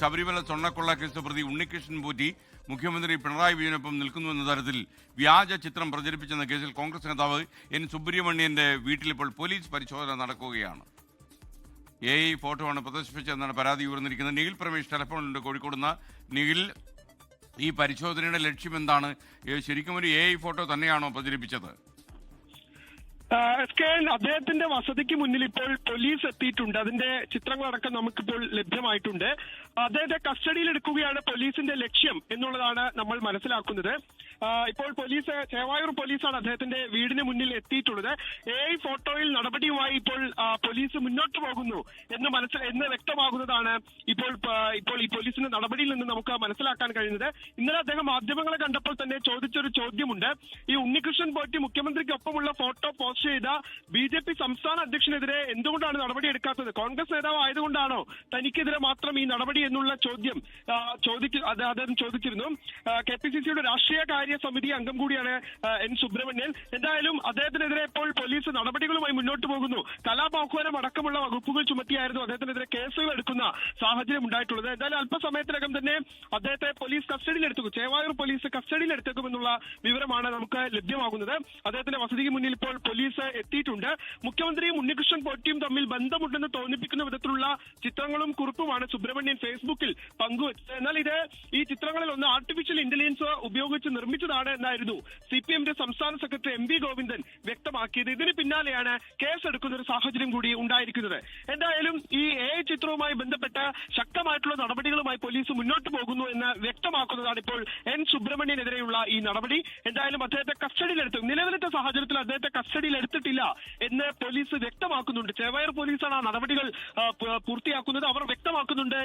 ശബരിമല സ്വർണ്ണക്കൊള്ള കേസ് പ്രതി ഉണ്ണികൃഷ്ണൻ പോറ്റി മുഖ്യമന്ത്രി പിണറായി വിജയനൊപ്പം നിൽക്കുന്നുവെന്ന തരത്തിൽ വ്യാജ ചിത്രം പ്രചരിപ്പിച്ചെന്ന കേസിൽ കോൺഗ്രസ് നേതാവ് എൻ സുബ്രഹ്മണ്യന്റെ വീട്ടിൽ ഇപ്പോൾ പോലീസ് പരിശോധന നടക്കുകയാണ്. AI ഫോട്ടോ ആണ് പ്രദർശിപ്പിച്ചതെന്നാണ് പരാതി ഉയർന്നിരിക്കുന്നത്. നിഖിൽ പ്രമേഷ് ടെലിഫോണിലുണ്ട് കോഴിക്കോട് നിന്ന്. നിഖിൽ, ഈ പരിശോധനയുടെ ലക്ഷ്യം എന്താണ്? ശരിക്കും ഒരു AI ഫോട്ടോ തന്നെയാണോ പ്രചരിപ്പിച്ചത്? അദ്ദേഹത്തിന്റെ വസതിക്ക് മുന്നിൽ ഇപ്പോൾ പോലീസ് എത്തിയിട്ടുണ്ട്. അതിന്റെ ചിത്രങ്ങളടക്കം നമുക്കിപ്പോൾ ലഭ്യമായിട്ടുണ്ട്. അദ്ദേഹത്തെ കസ്റ്റഡിയിൽ എടുക്കുകയാണ് പോലീസിന്റെ ലക്ഷ്യം എന്നുള്ളതാണ് നമ്മൾ മനസ്സിലാക്കുന്നത്. ഇപ്പോൾ ചേവായൂർ പോലീസാണ് അദ്ദേഹത്തിന്റെ വീടിന് മുന്നിൽ എത്തിയിട്ടുള്ളത്. AI ഫോട്ടോയിൽ നടപടിയുമായി ഇപ്പോൾ പോലീസ് മുന്നോട്ട് പോകുന്നു എന്ന് വ്യക്തമാകുന്നതാണ് ഇപ്പോൾ ഈ പോലീസിന്റെ നടപടിയിൽ നിന്ന് നമുക്ക് മനസ്സിലാക്കാൻ കഴിയുന്നത്. ഇന്നലെ അദ്ദേഹം മാധ്യമങ്ങളെ കണ്ടപ്പോൾ തന്നെ ചോദിച്ചൊരു ചോദ്യമുണ്ട്. ഈ ഉണ്ണികൃഷ്ണൻ പോറ്റി മുഖ്യമന്ത്രിക്കൊപ്പമുള്ള ഫോട്ടോ പോസ്റ്റ് ചെയ്ത BJP സംസ്ഥാന അധ്യക്ഷനെതിരെ എന്തുകൊണ്ടാണ് നടപടി എടുക്കാത്തത്? കോൺഗ്രസ് നേതാവ് ആയതുകൊണ്ടാണോ തനിക്കെതിരെ മാത്രം ഈ നടപടി എന്നുള്ള ചോദ്യം അദ്ദേഹം ചോദിച്ചിരുന്നു. KPCCയുടെ രാഷ്ട്രീയ കാര്യ സമിതി അംഗം കൂടിയാണ് എൻ സുബ്രഹ്മണ്യൻ. എന്തായാലും അദ്ദേഹത്തിനെതിരെ ഇപ്പോൾ പോലീസ് നടപടികളുമായി മുന്നോട്ട് പോകുന്നു. കലാപാഹ്വാനം അടക്കമുള്ള വകുപ്പുകൾ ചുമത്തിയായിരുന്നു അദ്ദേഹത്തിനെതിരെ കേസുകൾ എടുക്കുന്ന സാഹചര്യം ഉണ്ടായിട്ടുള്ളത്. എന്തായാലും അല്പസമയത്തിനകം തന്നെ അദ്ദേഹത്തെ പോലീസ് കസ്റ്റഡിയിലെടുത്തു, ചേവായൂർ പോലീസ് കസ്റ്റഡിയിലെടുത്തേക്കുമെന്നുള്ള വിവരമാണ് നമുക്ക് ലഭ്യമാകുന്നത്. അദ്ദേഹത്തിന്റെ വസതിക്ക് മുന്നിൽ ഇപ്പോൾ പോലീസ് എത്തിയിട്ടുണ്ട്. മുഖ്യമന്ത്രിയും ഉണ്ണികൃഷ്ണൻ പോറ്റിയും തമ്മിൽ ബന്ധമുണ്ടെന്ന് തോന്നിപ്പിക്കുന്ന വിധത്തിലുള്ള ചിത്രങ്ങളും കുറിപ്പുമാണ് സുബ്രഹ്മണ്യൻ ഫേസ്ബുക്കിൽ പങ്കുവച്ചത്. എന്നാൽ ഈ ചിത്രങ്ങളിൽ ഒന്ന് ആർട്ടിഫിഷ്യൽ ഇന്റലിജൻസ് ഉപയോഗിച്ച് നിർമ്മിച്ചതാണ് എന്നായിരുന്നു CPMന്റെ സംസ്ഥാന സെക്രട്ടറി MV ഗോവിന്ദൻ വ്യക്തമാക്കിയത്. ഇതിന് പിന്നാലെയാണ് കേസെടുക്കുന്ന ഒരു സാഹചര്യം കൂടി ഉണ്ടായിരിക്കുന്നത്. എന്തായാലും ഈ AI ചിത്രവുമായി ബന്ധപ്പെട്ട് ശക്തമായിട്ടുള്ള നടപടികളുമായി പോലീസ് മുന്നോട്ട് പോകുന്നു എന്ന് വ്യക്തമാക്കുന്നതാണ് ഇപ്പോൾ എൻ സുബ്രഹ്മണ്യനെതിരെയുള്ള ഈ നടപടി. എന്തായാലും അദ്ദേഹത്തെ കസ്റ്റഡിയിലെടുത്തു. നിലവിലത്തെ സാഹചര്യത്തിൽ അദ്ദേഹത്തെ കസ്റ്റഡിയിൽ എടുത്തിട്ടില്ല എന്ന് പോലീസ് വ്യക്തമാക്കുന്നുണ്ട്. ചേവായൂർ പോലീസാണ് ആ നടപടികൾ പൂർത്തിയാക്കുന്നത്. അവർ വ്യക്തമാക്കുന്നുണ്ട്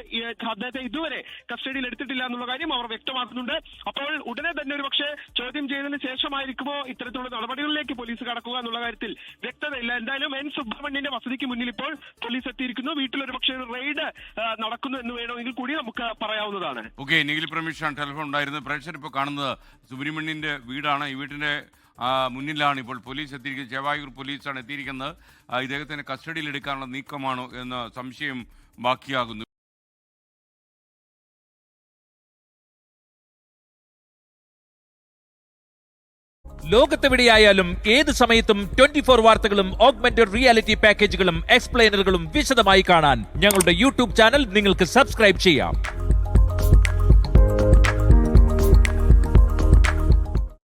അദ്ദേഹത്തെ ഇതുവരെ കസ്റ്റഡിയിൽ എടുത്തിട്ടില്ല എന്നുള്ള കാര്യം അവർ വ്യക്തമാക്കുന്നുണ്ട്. അപ്പോൾ ഉടനെ തന്നെ ഒരു പക്ഷേ ചോദ്യം ചെയ്തതിന് ശേഷമായിരിക്കുമോ ഇത്തരത്തിലുള്ള നടപടികളിലേക്ക് പോലീസ് കടക്കുക എന്നുള്ള കാര്യത്തിൽ വ്യക്തതയില്ല. എന്തായാലും എൻ സുബ്രഹ്മണ്യന്റെ വസതിക്ക് മുന്നിൽ ഇപ്പോൾ പോലീസ് എത്തിയിരിക്കുന്നു. വീട്ടിൽ ഒരു പക്ഷേ റെയ്ഡ് നടക്കുന്നു എന്ന് വേണമെങ്കിൽ കൂടി നമുക്ക് പറയാവുന്നതാണ്. ഓക്കെ, നിഖിൽ പ്രമേഷാണ് ടെലിഫോൺ ഉണ്ടായിരുന്നത്. പ്രേക്ഷകർ ഇപ്പോൾ കാണുന്നത് സുബ്രഹ്മണ്യന്റെ വീടാണ്. ഈ വീട്ടിന്റെ മുന്നിലാണ് ഇപ്പോൾ പോലീസ് എത്തിയിരിക്കുന്നത്. ചേവായൂർ പോലീസാണ് എത്തിയിരിക്കുന്നത്. ഇദ്ദേഹത്തിന് കസ്റ്റഡിയിൽ എടുക്കാനുള്ള നീക്കമാണോ എന്ന സംശയം ബാക്കിയാകുന്നു. ലോകത്തെവിടെയായാലും ഏത് സമയത്തും 24 വാർത്തകളും ഓഗ്മെന്റഡ് റിയാലിറ്റി പാക്കേജുകളും എക്സ്പ്ലെയിനറുകളും വിശദമായി കാണാൻ ഞങ്ങളുടെ YouTube ചാനൽ നിങ്ങൾക്ക് സബ്സ്ക്രൈബ് ചെയ്യാം.